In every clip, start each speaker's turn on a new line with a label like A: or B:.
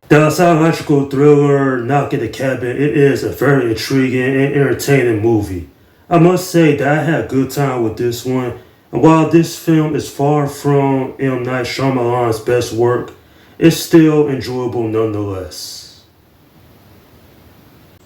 A: The psychological thriller Knock at the Cabin, it is a very intriguing and entertaining movie. I must say that I had a good time with this one, and while this film is far from M. Night Shyamalan's best work, it's still enjoyable nonetheless.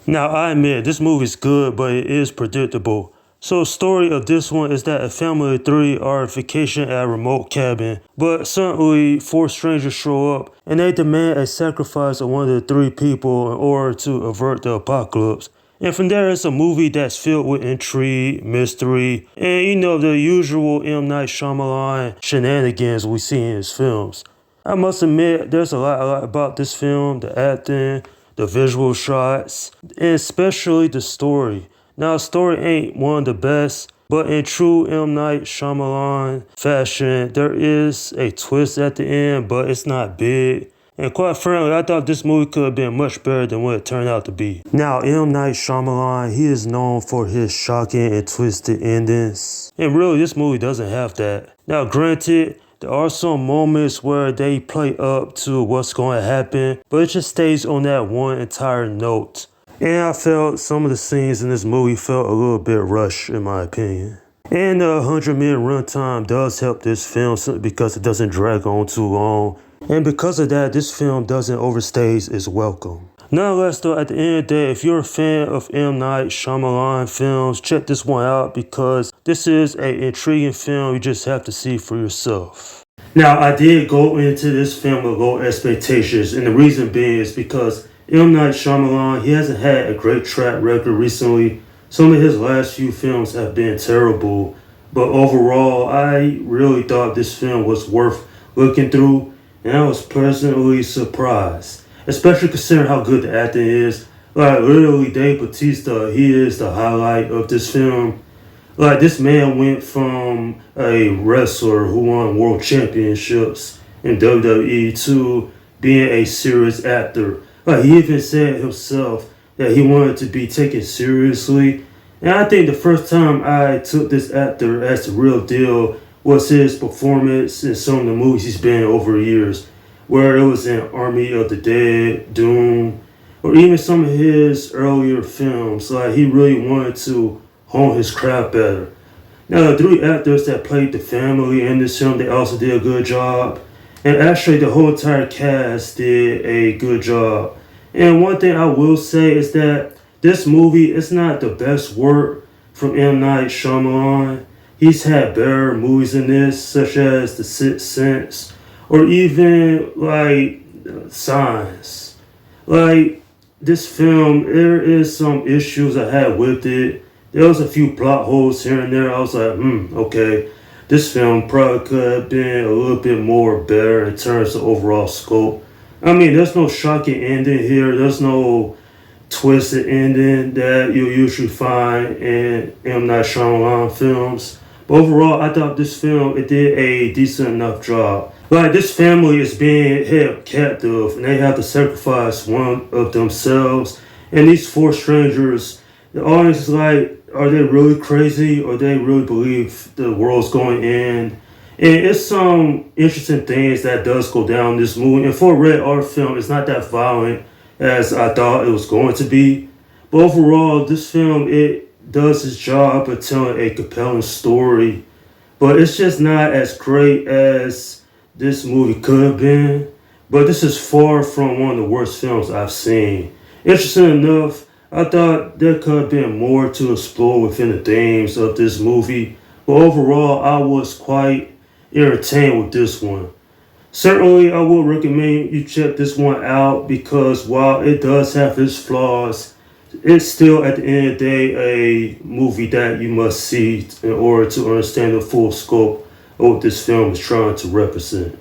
A: Now, I admit, this movie is good, but it is predictable. So, the story of this one is that a family of three are on vacation at a remote cabin, but suddenly four strangers show up and they demand a sacrifice of one of the three people in order to avert the apocalypse. And from there, it's a movie that's filled with intrigue, mystery, and the usual M. Night Shyamalan shenanigans we see in his films. I must admit, there's a lot about this film, the acting, the visual shots, and especially the story. Now, the story ain't one of the best, but in true M. Night Shyamalan fashion, there is a twist at the end, but it's not big. And quite frankly, I thought this movie could have been much better than what it turned out to be. Now, M. Night Shyamalan, he is known for his shocking and twisted endings. And really, this movie doesn't have that. Now, granted, there are some moments where they play up to what's going to happen, but it just stays on that one entire note. And I felt some of the scenes in this movie felt a little bit rushed, in my opinion. And the 100-minute runtime does help this film simply because it doesn't drag on too long. And because of that, this film doesn't overstay its welcome. Nonetheless, though, at the end of the day, if you're a fan of M. Night Shyamalan films, check this one out because this is an intriguing film you just have to see for yourself. Now, I did go into this film with low expectations, and the reason being is because M. Night Shyamalan, he hasn't had a great track record recently. Some of his last few films have been terrible, but overall, I really thought this film was worth looking through, and I was pleasantly surprised, especially considering how good the acting is. Like, literally, Dave Bautista, he is the highlight of this film. Like, this man went from a wrestler who won world championships in WWE to being a serious actor. Like, he even said himself that he wanted to be taken seriously. And I think the first time I took this actor as the real deal was his performance in some of the movies he's been in over years, where it was in Army of the Dead, Doom, or even some of his earlier films. Like, he really wanted to hone his craft better. Now, the three actors that played the family in this film, they also did a good job. And actually, the whole entire cast did a good job. And one thing I will say is that this movie is not the best work from M. Night Shyamalan. He's had better movies than this, such as The Sixth Sense, or even like Signs. Like, this film, there is some issues I had with it. There was a few plot holes here and there. I was like, okay. This film probably could have been a little bit more better in terms of overall scope. I mean, there's no shocking ending here. There's no twisted ending that you usually find in M. Night Shyamalan films. But overall, I thought this film, it did a decent enough job. Like, this family is being held captive and they have to sacrifice one of themselves. And these four strangers, the audience is like, are they really crazy or they really believe the world's going to end? And it's some interesting things that does go down in this movie. And for a red art film, it's not that violent as I thought it was going to be. But overall, this film, it does its job of telling a compelling story. But it's just not as great as this movie could have been. But this is far from one of the worst films I've seen. Interesting enough, I thought there could have been more to explore within the themes of this movie. But overall, I was quite entertained with this one. Certainly, I would recommend you check this one out because while it does have its flaws, it's still at the end of the day a movie that you must see in order to understand the full scope of what this film is trying to represent.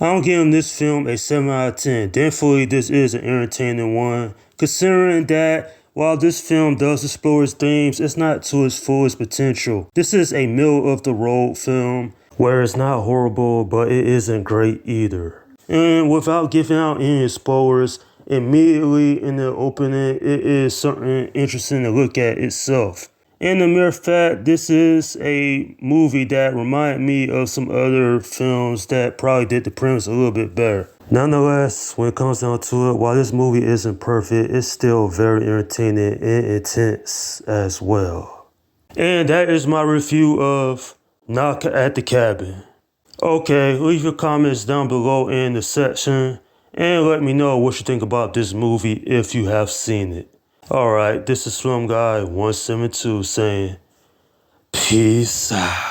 A: I'm giving this film a 7 out of 10. Thankfully, this is an entertaining one, considering that while this film does explore its themes, it's not to its fullest potential. This is a middle-of-the-road film where it's not horrible, but it isn't great either. And without giving out any spoilers, immediately in the opening, it is something interesting to look at itself. And the mere fact, this is a movie that reminded me of some other films that probably did the premise a little bit better. Nonetheless, when it comes down to it, while this movie isn't perfect, it's still very entertaining and intense as well. And that is my review of Knock at the Cabin. Okay, leave your comments down below in the section and let me know what you think about this movie if you have seen it. Alright, this is Slum Guy 172 saying peace out.